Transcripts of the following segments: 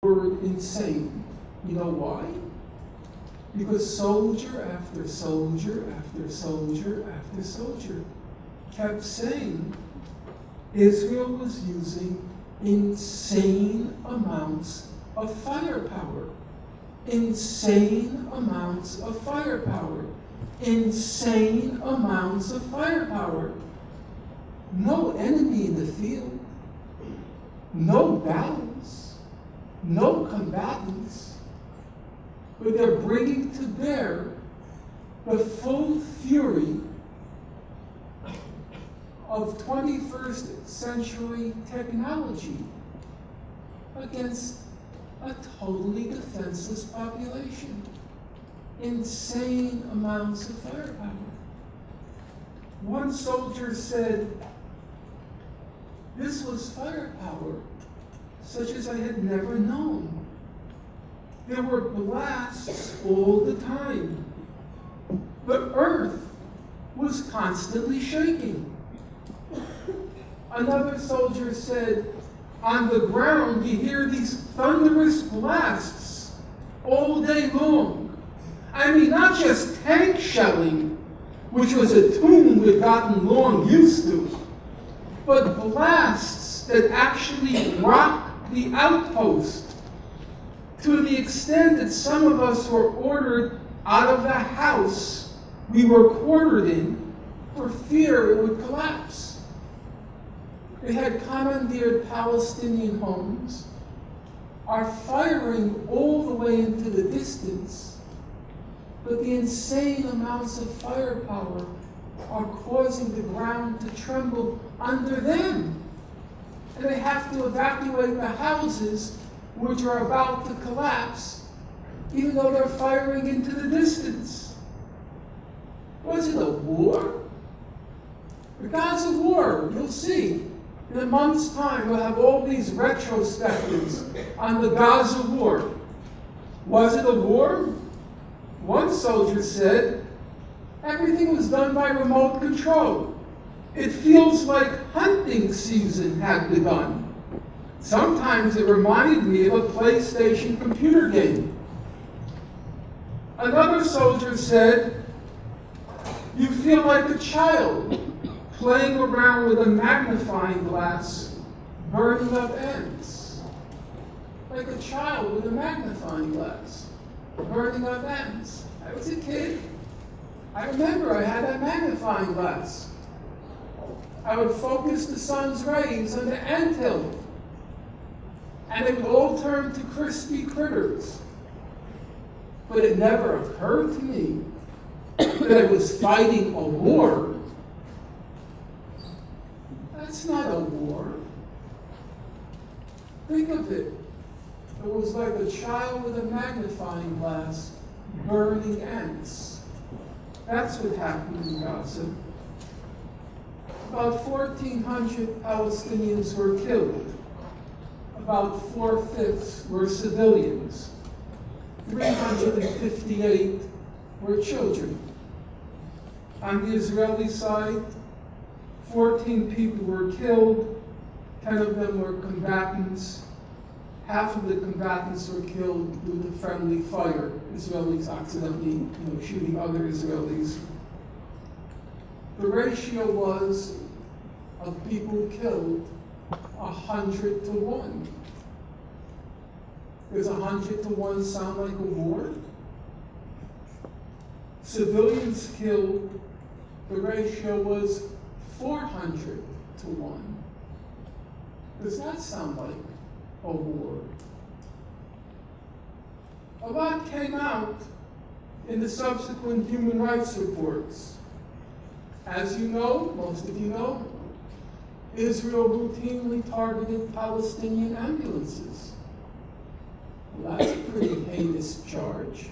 word insane. You know why? Because soldier after soldier after soldier after soldier kept saying Israel was using insane amounts of firepower. Insane amounts of firepower. Insane amounts of firepower. No enemy in the field. No battles. No combatants. But they're bringing to bear the full fury of 21st century technology against a totally defenseless population. Insane amounts of firepower. One soldier said, "This was firepower such as I had never known. There were blasts all the time. The earth was constantly shaking." Another soldier said, "On the ground you hear these thunderous blasts all day long. I mean, not just tank shelling, which was a tune we'd gotten long used to, but blasts that actually rocked the outpost to the extent that some of us were ordered out of the house we were quartered in for fear it would collapse." They had commandeered Palestinian homes, are firing all the way into the distance, but the insane amounts of firepower are causing the ground to tremble under them. And they have to evacuate the houses which are about to collapse, even though they're firing into the distance. Was it a war? The Gaza war, you'll see. In a month's time, we'll have all these retrospectives on the Gaza war. Was it a war? One soldier said, "Everything was done by remote control. It feels like hunting season had begun. Sometimes it reminded me of a PlayStation computer game." Another soldier said, "You feel like a child playing around with a magnifying glass, burning up ants." Like a child with a magnifying glass, burning up ants. I was a kid. I remember I had that magnifying glass. I would focus the sun's rays on the anthill, and it would all turn to crispy critters. But it never occurred to me that I was fighting a war. That's not a war. Think of it. It was like a child with a magnifying glass burning ants. That's what happened in Gaza. About 1,400 Palestinians were killed. About 4/5 were civilians. 358 were children. On the Israeli side, 14 people were killed, 10 of them were combatants. Half of the combatants were killed due to friendly fire, Israelis accidentally shooting other Israelis. The ratio was of people killed 100 to 1. Does 100 to 1 sound like a war? Civilians killed, the ratio was 400 to 1. Does that sound like a war? A lot came out in the subsequent human rights reports. As you know, most of you know, Israel routinely targeted Palestinian ambulances. Well, that's a pretty heinous charge.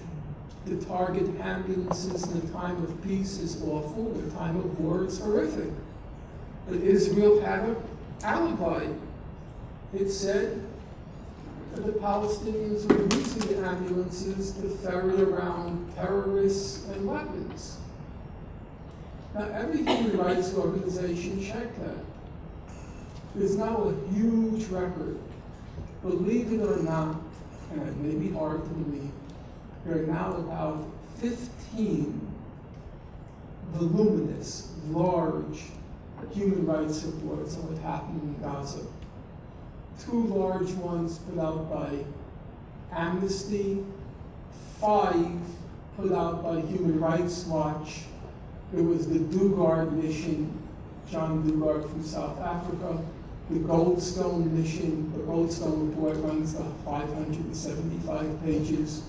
To target ambulances in a time of peace is awful, in a time of war it's horrific. But Israel had an alibi. It said that the Palestinians were using the ambulances to ferry around terrorists and weapons. Now, every human rights organization checked that. There's now a huge record, believe it or not, and it may be hard to believe, there are now about 15 voluminous, large human rights reports on what happened in Gaza. 2 large ones put out by Amnesty, 5 put out by Human Rights Watch. There was the Dugard mission, John Dugard from South Africa, the Goldstone mission. The Goldstone report runs to 575 pages.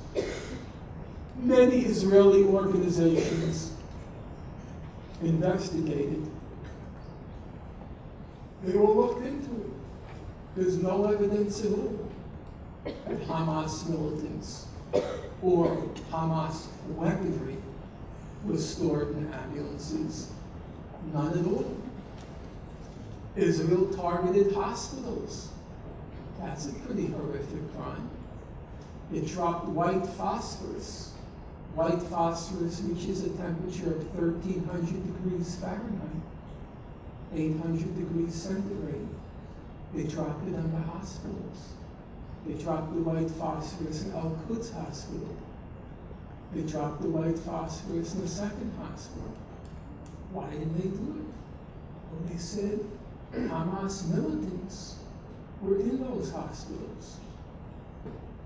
Many Israeli organizations investigated. They all looked into it. There's no evidence at all that Hamas militants or Hamas weaponry was stored in ambulances. None at all. Israel targeted hospitals. That's a pretty horrific crime. It dropped white phosphorus. White phosphorus reaches a temperature of 1,300 degrees Fahrenheit, 800 degrees centigrade. They dropped it on the hospitals. They dropped the white phosphorus in Al Quds Hospital. They dropped the white phosphorus in the second hospital. Why did they do it? Well, they said Hamas militants were in those hospitals.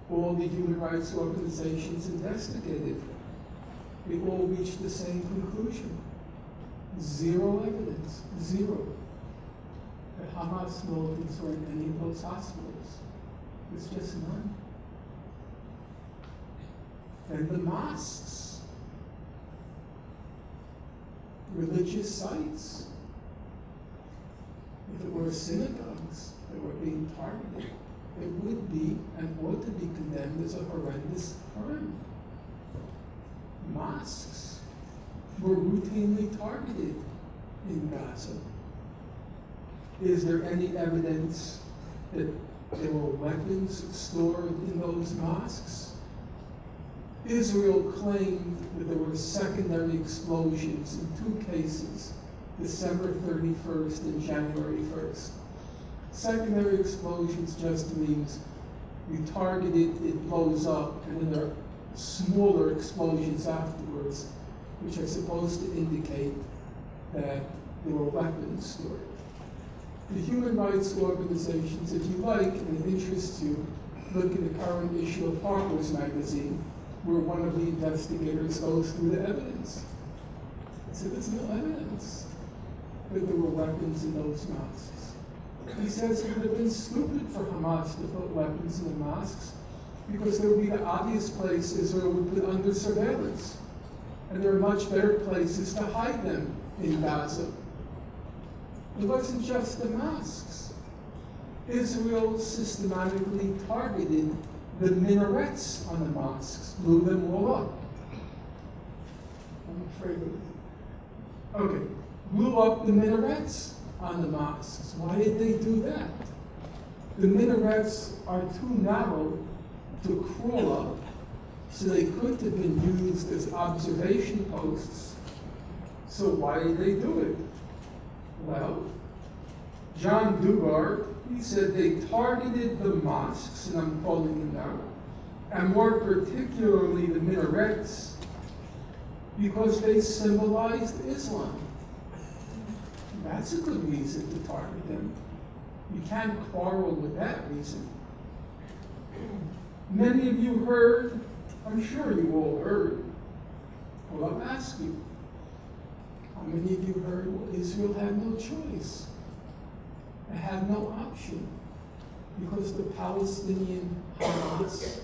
All the human rights organizations investigated. They all reached the same conclusion. Zero evidence, zero, that Hamas militants were in any of those hospitals. There's just none. And the mosques, religious sites, if it were synagogues that were being targeted, it would be and ought to be condemned as a horrendous crime. Mosques were routinely targeted in Gaza. Is there any evidence that there were weapons stored in those mosques? Israel claimed that there were secondary explosions in 2 cases, December 31st and January 1st. Secondary explosions just means you target it, it blows up, and then there are smaller explosions afterwards, which are supposed to indicate that there were weapons stored. The human rights organizations, if you like, and it interests you, look at the current issue of Harper's Magazine, where one of the investigators goes through the evidence. He said, there's no evidence that there were weapons in those mosques. He says it would have been stupid for Hamas to put weapons in the mosques because there would be the obvious place Israel would put under surveillance. And there are much better places to hide them in Gaza. It wasn't just the mosques. Israel systematically targeted the minarets on the mosques, blew them all up. I'm afraid of it. Okay, blew up the minarets on the mosques. Why did they do that? The minarets are too narrow to crawl up, so they couldn't have been used as observation posts. So why did they do it? Well, John Dugard, he said they targeted the mosques, and I'm quoting him now, and more particularly the minarets, because they symbolized Islam. That's a good reason to target them. You can't quarrel with that reason. Many of you heard, I'm sure you all heard, well, I'll ask you, how many of you heard, well, Israel had no choice? It had no option, because the Palestinian Hamas,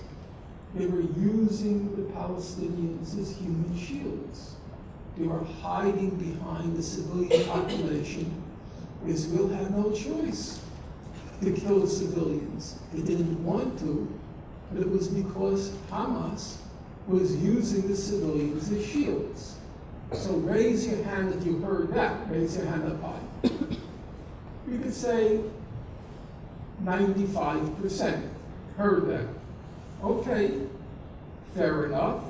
they were using the Palestinians as human shields. They were hiding behind the civilian population. Israel had no choice to kill civilians. They didn't want to, but it was because Hamas was using the civilians as shields. So raise your hand if you heard that. Raise your hand up high. You could say 95% heard that. Okay, fair enough.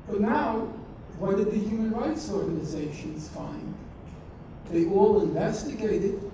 But now, what did the human rights organizations find? They all investigated.